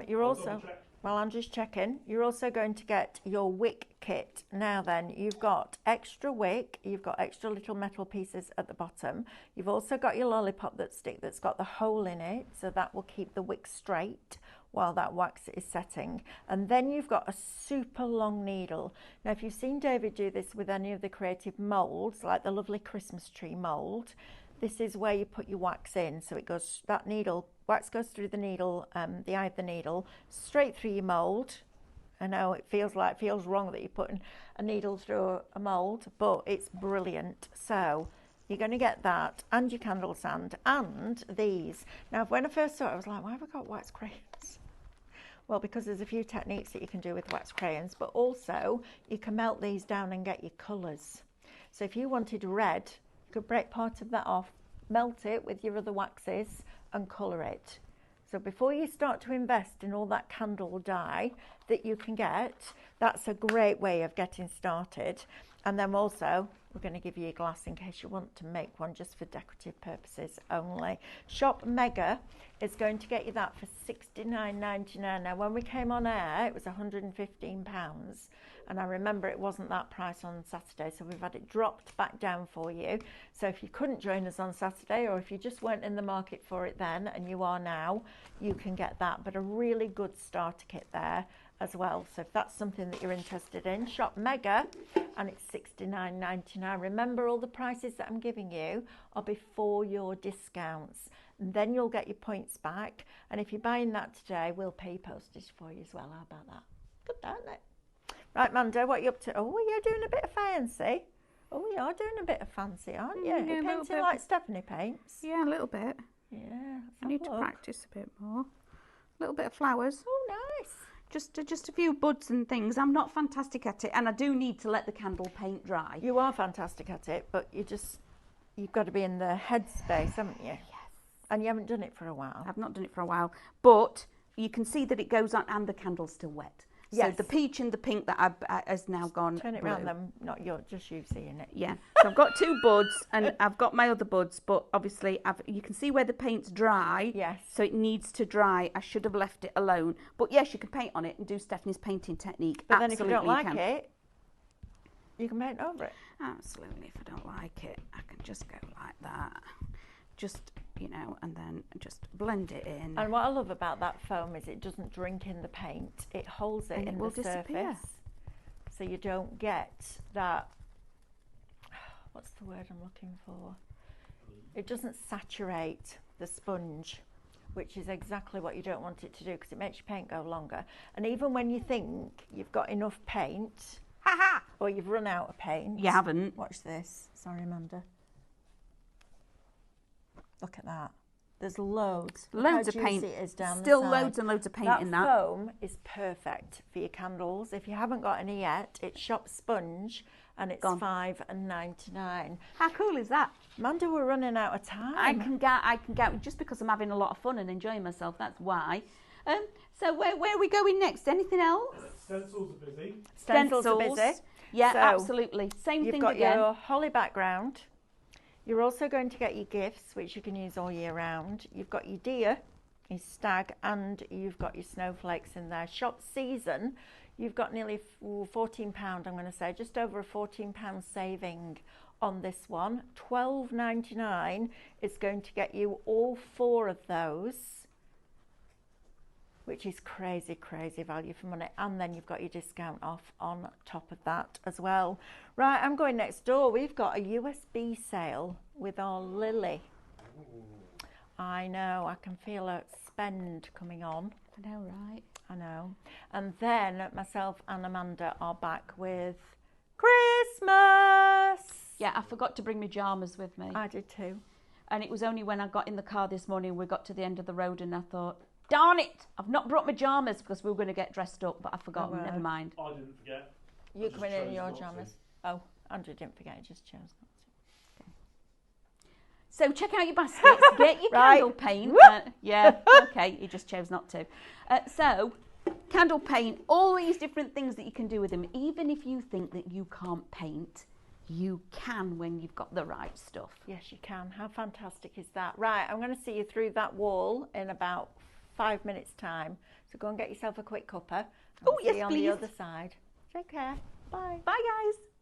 You're also, well, Andrew's checking. You're also going to get your wick kit. Now then, you've got extra wick, you've got extra little metal pieces at the bottom. You've also got your lollipop that's got the hole in it, so that will keep the wick straight while that wax is setting. And then you've got a super long needle. Now, if you've seen David do this with any of the creative molds, like the lovely Christmas tree mold, this is where you put your wax in. So it goes, that needle, wax goes through the needle, the eye of the needle, straight through your mold. I know it feels wrong that you're putting a needle through a mold, but it's brilliant. So you're going to get that and your candle sand and these. Now, when I first saw it, I was like, why have I got wax crayons? Well, because there's a few techniques that you can do with wax crayons, but also you can melt these down and get your colours. So if you wanted red, you could break part of that off, melt it with your other waxes and colour it. So before you start to invest in all that candle dye that you can get, that's a great way of getting started. And then also, we're going to give you a glass in case you want to make one just for decorative purposes only. Shop Mega is going to get you that for £69.99. Now, when we came on air, it was £115. And I remember it wasn't that price on Saturday, so we've had it dropped back down for you. So if you couldn't join us on Saturday, or if you just weren't in the market for it then, and you are now, you can get that. But a really good starter kit there as well. So if that's something that you're interested in, shop Mega, and it's £69.99. Remember, all the prices that I'm giving you are before your discounts. And then you'll get your points back. And if you're buying that today, we'll pay postage for you as well. How about that? Good, isn't it? Right, Mando, what are you up to? Oh, you're doing a bit of fancy. Oh, you are doing a bit of fancy, aren't you? You're painting like Stephanie paints. Yeah, a little bit. Yeah. I need to practice a bit more. A little bit of flowers. Oh, nice. Just a few buds and things. I'm not fantastic at it, and I do need to let the candle paint dry. You are fantastic at it, but you've got to be in the headspace, haven't you? Yes. And you haven't done it for a while. I've not done it for a while, but you can see that it goes on and the candle's still wet. Yes. So the peach and the pink that has now gone Turn it blue. around them, not just you seeing it. Yeah. So I've got two buds and I've got my other buds, but obviously you can see where the paint's dry. Yes. So it needs to dry. I should have left it alone. But yes, you can paint on it and do Stephanie's painting technique. But Absolutely, then if you don't like it, you can paint over it. Absolutely. If I don't like it, I can just go like that. Just, and then just blend it in. And what I love about that foam is it doesn't drink in the paint. It holds it in the surface. So you don't get that, what's the word I'm looking for? It doesn't saturate the sponge, which is exactly what you don't want it to do, because it makes your paint go longer. And even when you think you've got enough paint, or you've run out of paint. You haven't. Watch this. Sorry, Amanda. Look at that. There's loads. Loads of paint. It is down Still the side. loads and loads of paint in That that. foam is perfect for your candles. If you haven't got any yet, it's Shop Sponge, and it's $5.99. How cool is that? Amanda, we're running out of time. I can get just because I'm having a lot of fun and enjoying myself. That's why. So where are we going next? Anything else? Stencils are busy. Stencils are busy. Yeah, So, absolutely. Same thing again. You've got your holly background. You're also going to get your gifts, which you can use all year round. You've got your deer, your stag, and you've got your snowflakes in there. Shop Season, you've got nearly £14, I'm going to say, just over a £14 saving on this one. $12.99 is going to get you all 4 of those, which is crazy, crazy value for money. And then you've got your discount off on top of that as well. Right, I'm going next door. We've got a USB sale with our Lily. I know, I can feel a spend coming on. I know, right? I know. And then myself and Amanda are back with Christmas. Yeah, I forgot to bring my pyjamas with me. I did too. And it was only when I got in the car this morning, we got to the end of the road and I thought, darn it, I've not brought my pyjamas because we were going to get dressed up, but I forgot. Oh, Never mind. I didn't forget. You coming in your chose not pyjamas? Oh, Andrew didn't forget, he just chose not to. So check out your baskets, get your Right. candle paint. Yeah, okay, he just chose not to. So, candle paint, all these different things that you can do with them. Even if you think that you can't paint, you can when you've got the right stuff. Yes, you can. How fantastic is that? Right, I'm going to see you through that wall in about 5 minutes' time. So go and get yourself a quick cuppa. Oh, yes, see you on please. the other side. Take care. Bye. Bye, guys.